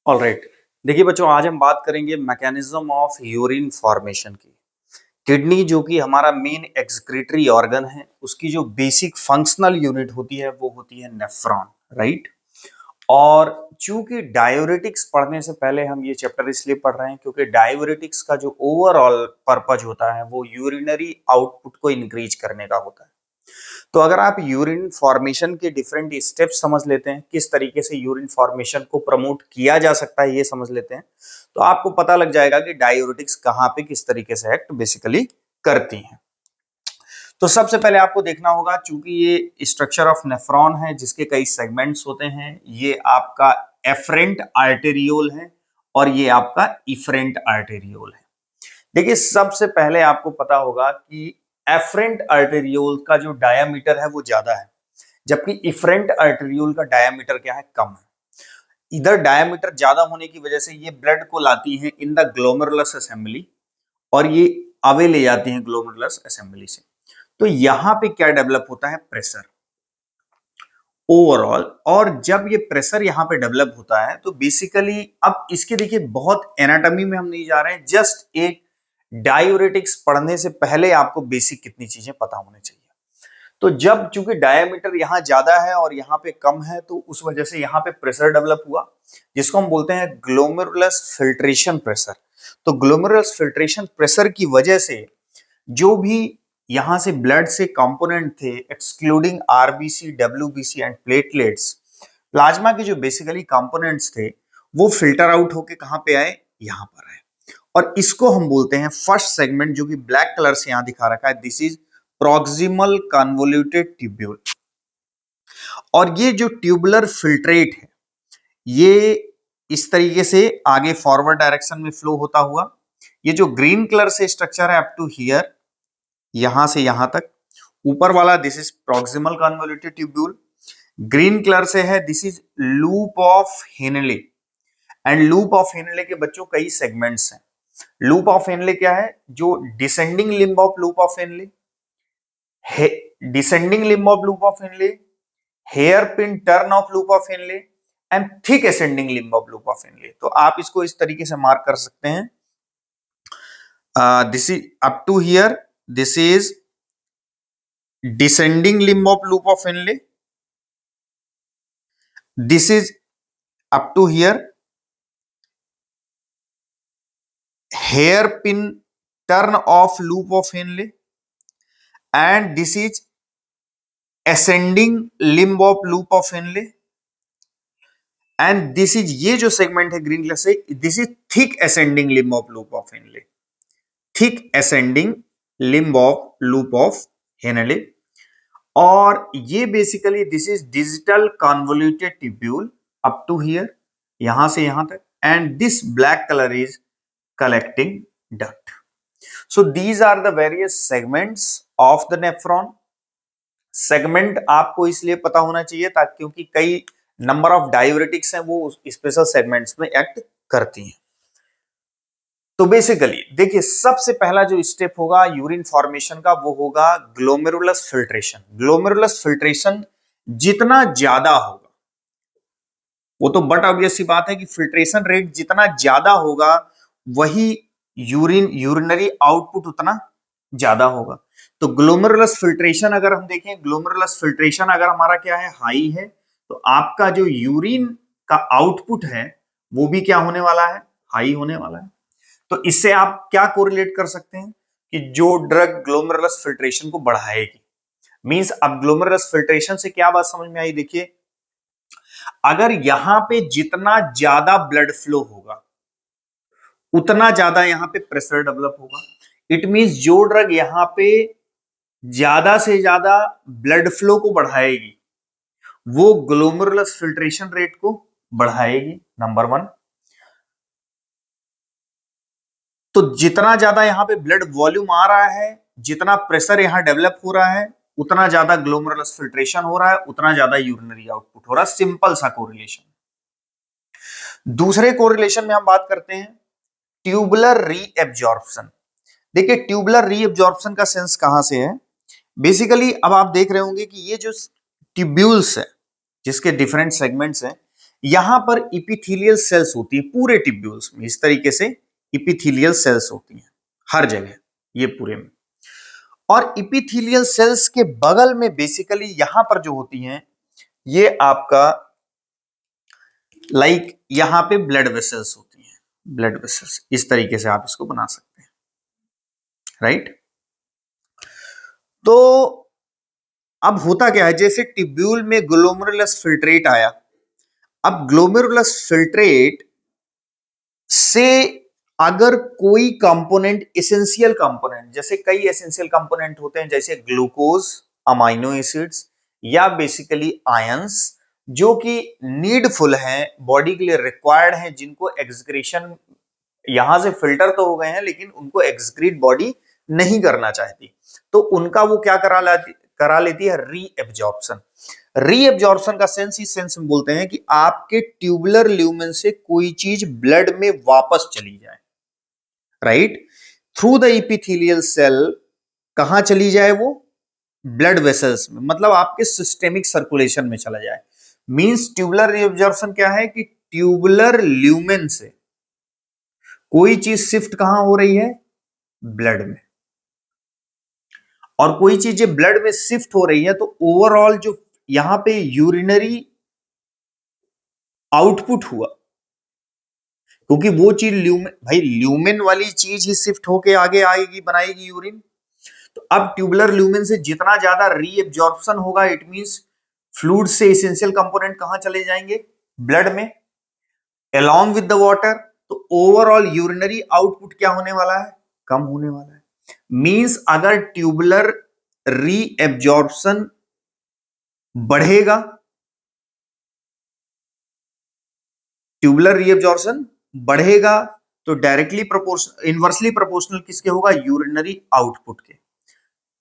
Alright. देखिए बच्चों, आज हम बात करेंगे मैकेनिज्म ऑफ यूरिन फॉर्मेशन की। किडनी जो कि हमारा मेन एक्सक्रीटरी ऑर्गन है, उसकी जो बेसिक फंक्शनल यूनिट होती है वो होती है नेफ्रॉन, राइट। और चूंकि डायूरेटिक्स पढ़ने से पहले हम ये चैप्टर इसलिए पढ़ रहे हैं क्योंकि डायूरेटिक्स का जो ओवरऑल पर्पज होता है वो यूरिनरी आउटपुट को इंक्रीज करने का होता है। तो अगर आप यूरिन फॉर्मेशन के डिफरेंट स्टेप्स समझ लेते हैं, किस तरीके से यूरिन फॉर्मेशन को प्रमोट किया जा सकता है ये समझ लेते हैं, तो आपको पता लग जाएगा कि डायूरेटिक्स कहां पे किस तरीके से एक्ट बेसिकली करती हैं। तो सबसे पहले आपको देखना होगा, चूंकि ये स्ट्रक्चर ऑफ नेफ्रॉन है जिसके कई सेगमेंट्स होते हैं, ये आपका एफरेंट आर्टेरियोल है और ये आपका इफरेंट आर्टेरियोल है। देखिए सबसे पहले आपको पता होगा कि एफरेंट आर्टेरियोल का जो डायामीटर है वो ज्यादा है, जबकि इफरेंट आर्टेरियोल का डायामीटर क्या है, कम है। इधर डायामीटर ज्यादा होने की वजह से ये ब्लड को लाती हैं इन द ग्लोमेरुलस असेंबली और ये अवे ले जाती हैं ग्लोमेरुलस असेंबली से। तो यहां पे क्या डेवलप होता है, प्रेशर ओवरऑल। और जब ये प्रेशर यहां पे डेवलप होता है तो बेसिकली अब इसके देखिए बहुत एनाटॉमी में हम नहीं जा रहे हैं, जस्ट एक डायूरेटिक्स पढ़ने से पहले आपको बेसिक कितनी चीजें पता होनी चाहिए। तो जब चूंकि डायमीटर यहां ज्यादा है और यहां पे कम है तो उस वजह से यहां पे प्रेशर डेवलप हुआ, जिसको हम बोलते हैं ग्लोमेरुलस फिल्ट्रेशन प्रेशर। तो ग्लोमेरुलस फिल्ट्रेशन प्रेशर की वजह से जो भी यहां से ब्लड से कंपोनेंट थे, excluding RBC, WBC and platelets, plasma के जो बेसिकली कंपोनेंट्स थे, वो फिल्टर आउट होके कहां पे आए, यहां पर आए। और इसको हम बोलते हैं फर्स्ट सेगमेंट, जो कि ब्लैक कलर से यहां दिखा रखा है, this is proximal convoluted tubule. और ये जो ट्यूबुलर फिल्ट्रेट है ये इस तरीके से आगे फॉरवर्ड डायरेक्शन में फ्लो होता हुआ, ये जो ग्रीन कलर से स्ट्रक्चर है अप टू हियर, यहां से यहां तक ऊपर वाला this is proximal convoluted tubule. Green colour से है this is loop of Henle. And loop of Henley के बच्चों कई सेगमेंट्स हैं। लूप ऑफ हेनले क्या है, जो descending limb of loop of Henle, descending limb of loop of Henle, hairpin turn of loop of Henle and thick ascending limb of loop of Henle. तो आप इसको इस तरीके से मार्क कर सकते हैं, this is up to here, this is descending limb of loop of Henle, this is up to here, hairpin turn of loop of Henle, and this is ascending limb of loop of Henle, and this is ये जो segment है green colour से, this is thick ascending limb of loop of Henle, thick ascending limb of loop of Henle. और ये basically this is digital convoluted tubule up to here, यहां से यहां तक, and this black colour is collecting duct. So these are the various segments of the nephron. Segment आपको इसलिए पता होना चाहिए ताकि, क्योंकि कई नंबर ऑफ डायूरेटिक्स हैं वो स्पेशल सेगमेंट्स में एक्ट करती हैं। तो बेसिकली देखिए सबसे पहला जो स्टेप होगा यूरिन फॉर्मेशन का वो होगा ग्लोमेरुलस फिल्ट्रेशन। ग्लोमेरुलस फिल्ट्रेशन जितना ज्यादा होगा, वो तो बट ऑब्वियस सी बात है कि फिल्ट्रेशन रेट जितना ज्यादा होगा वही यूरिनरी आउटपुट उतना ज्यादा होगा। तो ग्लोमेरुलस फिल्ट्रेशन अगर हम देखें, ग्लोमेरुलस फिल्ट्रेशन अगर हमारा क्या है, हाई है, तो आपका जो यूरिन का आउटपुट है वो भी क्या होने वाला है, हाई होने वाला है। तो इससे आप क्या कोरिलेट कर सकते हैं कि जो ड्रग ग्लोमेरुलस फिल्ट्रेशन को बढ़ाएगी, मींस अब ग्लोमेरुलस फिल्ट्रेशन से क्या बात समझ में आई, देखिए अगर यहां पे जितना ज्यादा ब्लड फ्लो होगा उतना ज्यादा यहां पे प्रेशर डेवलप होगा। इट मींस जो ड्रग यहां पे ज्यादा से ज्यादा ब्लड फ्लो को बढ़ाएगी वो ग्लोमेरुलस फिल्ट्रेशन रेट को बढ़ाएगी, नंबर वन। तो जितना ज्यादा यहां पे ब्लड वॉल्यूम आ रहा है, जितना प्रेशर यहां डेवलप हो रहा है, उतना ज्यादा ग्लोमेरुलस फिल्ट्रेशन हो रहा है, उतना ज्यादा यूरिनरी आउटपुट हो रहा है। सिंपल सा कोरिलेशन। दूसरे कोरिलेशन में हम बात करते हैं ट्यूबुलर रीएब्जॉर्प्शन। देखिए ट्यूबुलर रीएब्जॉर्प्शन का सेंस कहां से है, बेसिकली अब आप देख रहे होंगे कि ये जो ट्यूब्यूल्स है जिसके डिफरेंट सेगमेंट्स हैं, यहां पर इपिथेलियल सेल्स होती है पूरे ट्यूब्यूल्स में, इस तरीके से इपिथेलियल सेल्स होती हैं हर जगह ये पूरे में। और इपिथेलियल सेल्स के बगल में बेसिकली यहां पर जो होती हैं ये आपका यहां पे ब्लड वेसल्स होती हैं, ब्लड वेसल्स, इस तरीके से आप इसको बना सकते हैं, राइट। तो अब होता क्या है, जैसे ट्यूब्यूल में ग्लोमेरुलस फिल्ट्रेट आया, अब ग्लोमेरुलस फिल्ट्रेट से अगर कोई कंपोनेंट, एसेंशियल कंपोनेंट, जैसे कई एसेंशियल कंपोनेंट होते हैं जैसे ग्लूकोज, अमाइनो एसिड्स या बेसिकली आयंस, जो कि नीडफुल हैं, बॉडी के लिए रिक्वायर्ड हैं, जिनको एक्सक्रीशन यहां से फिल्टर तो हो गए हैं लेकिन उनको एक्सक्रीट बॉडी नहीं करना चाहती, तो उनका वो क्या करा लेती है, रीएब्जॉर्प्शन। रीएब्जॉर्प्शन का सेंस इस सेंस में बोलते हैं कि आपके ट्यूबुलर ल्यूमेन से कोई चीज ब्लड में वापस चली जाए, right, through the epithelial cell. कहां चली जाए वो, ब्लड वेसल्स में, मतलब आपके सिस्टेमिक सर्कुलेशन में चला जाए। मींस ट्यूबुलर रीएब्जॉर्प्शन क्या है कि ट्यूबुलर ल्यूमेन से कोई चीज शिफ्ट कहां हो रही है, ब्लड में, और कोई चीज ब्लड में शिफ्ट हो रही है तो ओवरऑल जो यहां पे यूरिनरी आउटपुट हुआ, क्योंकि वो चीज ल्यूमेन, भाई ल्यूमेन वाली चीज ही शिफ्ट होके आगे आएगी, बनाएगी यूरिन। तो अब ट्यूबुलर ल्यूमेन से जितना ज्यादा रीएब्जॉर्प्शन होगा, इट मींस फ्लूइड से एसेंशियल कंपोनेंट कहां चले जाएंगे, ब्लड में, along with the water। तो ओवरऑल यूरिनरी आउटपुट क्या होने वाला है, कम होने वाला है। मींस अगर ट्यूबुलर रीएब्जॉर्प्शन बढ़ेगा, ट्यूबुलर रीएब्जॉर्प्शन बढ़ेगा तो डायरेक्टली प्रोपोर्शनल, इनवर्सली प्रोपोर्शनल किसके होगा, यूरिनरी आउटपुट के।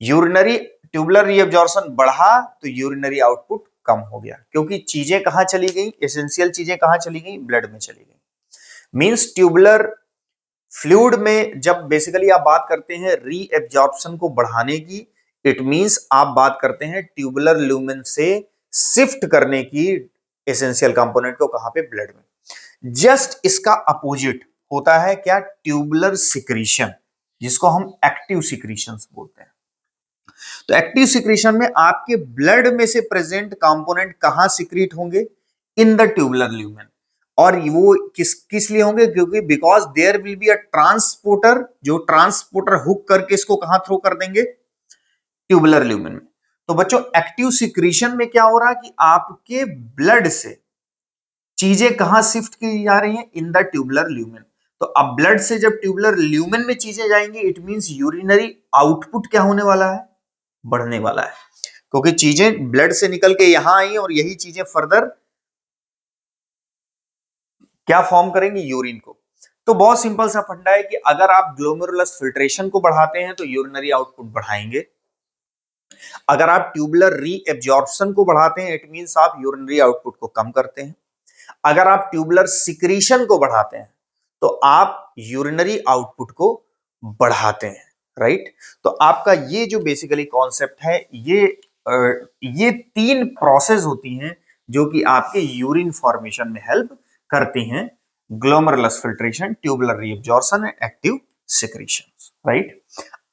यूरिनरी ट्यूबुलर रीएब्जॉर्प्शन बढ़ा तो यूरिनरी आउटपुट कम हो गया, क्योंकि चीजें कहां चली गई, एसेंशियल चीजें कहां चली गई, ब्लड में चली गई। मींस ट्यूबुलर फ्लूइड में जब बेसिकली आप बात करते हैं रीएब्जॉर्प्शन को बढ़ाने की, इट मींस आप बात करते हैं ट्यूबुलर ल्यूमेन से शिफ्ट करने की एसेंशियल कंपोनेंट को, कहां पे, ब्लड में। जस्ट इसका अपोजिट होता है क्या, ट्यूबुलर सिक्रीशन, जिसको हम एक्टिव सिक्रीशंस बोलते हैं। तो एक्टिव सिक्रीशन में आपके ब्लड में से प्रेजेंट कंपोनेंट कहां सिक्रीट होंगे, इन द ट्यूबुलर ल्यूमेन। और वो किस लिए होंगे, क्योंकि because there will be a transporter, जो ट्रांसपोर्टर हुक करके इसको कहां थ्रो कर देंगे, ट्यूबुलर ल्यूमेन में। तो बच्चों एक्टिव सिक्रीशन में क्या हो रहा है कि आपके ब्लड से चीजें कहां शिफ्ट की जा रही हैं, इन द ट्यूबुलर ल्यूमेन। तो अब ब्लड से जब ट्यूबुलर ल्यूमेन में चीजें जाएंगी, इट मींस यूरिनरी आउटपुट क्या होने वाला है, बढ़ने वाला है, क्योंकि चीजें ब्लड से निकल के यहां आई और यही चीजें फर्दर क्या फॉर्म करेंगे, यूरिन को। तो बहुत सिंपल सा फंडा है कि अगर आप ग्लोमेरुलस फिल्ट्रेशन को बढ़ाते हैं तो यूरिनरी आउटपुट बढ़ाएंगे, अगर आप ट्यूबुलर रीएब्जॉर्प्शन को बढ़ाते हैं, इट मींस आप यूरिनरी आउटपुट को कम करते हैं। अगर आप ट्यूबुलर सिक्रीशन को बढ़ाते हैं तो आप यूरिनरी आउटपुट को बढ़ाते हैं, राइट। तो आपका ये जो बेसिकली कॉन्सेप्ट है, ये तीन प्रोसेस होती हैं जो कि आपके यूरिन फॉर्मेशन में हेल्प करती हैं, glomerulus filtration, tubular reabsorption and active secretion, right.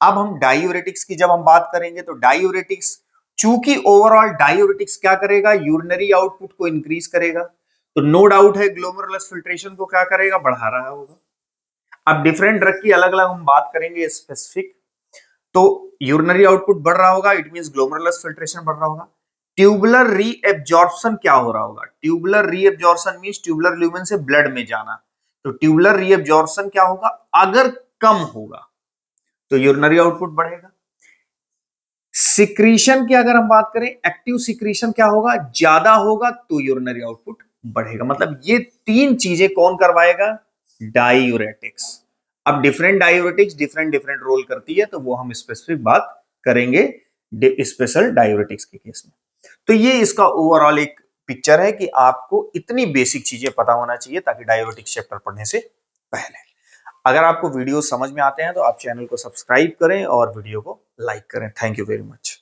अब हम डायूरेटिक्स की जब हम बात करेंगे तो डायूरेटिक्स, चूंकि ओवरऑल डायूरेटिक्स क्या करेगा, यूरिनरी आउटपुट को इंक्रीज करेगा, तो नो डाउट है ग्लोमेरुलस फिल्ट्रेशन को क्या करेगा, बढ़ा रहा होगा। अब डिफरेंट ड्रग की अलग अलग हम बात करेंगे स्पेसिफिक, तो यूरिनरी आउटपुट बढ़ रहा होगा, इट मींस ग्लोमेरुलस फिल्ट्रेशन बढ़ रहा होगा। ट्यूबुलर रीएब्जॉर्प्शन क्या हो रहा होगा, tubular reabsorption means tubular lumen से ब्लड में जाना, तो ट्यूबुलर रीएब्जॉर्प्शन क्या होगा, अगर कम होगा तो यूरिनरी आउटपुट बढ़ेगा। सिक्रीशन की अगर हम बात करें, एक्टिव सिक्रीशन क्या होगा, ज्यादा होगा तो यूरिनरी आउटपुट बढ़ेगा। मतलब ये तीन चीजें कौन करवाएगा, डायूरेटिक्स। अब different diuretics different different role करती है, तो वो हम स्पेसिफिक बात करेंगे स्पेशल डायूरेटिक्स के केस में। तो ये इसका ओवरऑल एक पिक्चर है कि आपको इतनी बेसिक चीजें पता होना चाहिए ताकि डायूरेटिक्स चैप्टर पढ़ने से पहले। अगर आपको वीडियो समझ में आते हैं तो आप चैनल को सब्सक्राइब करें और वीडियो को लाइक करें। Thank you very much.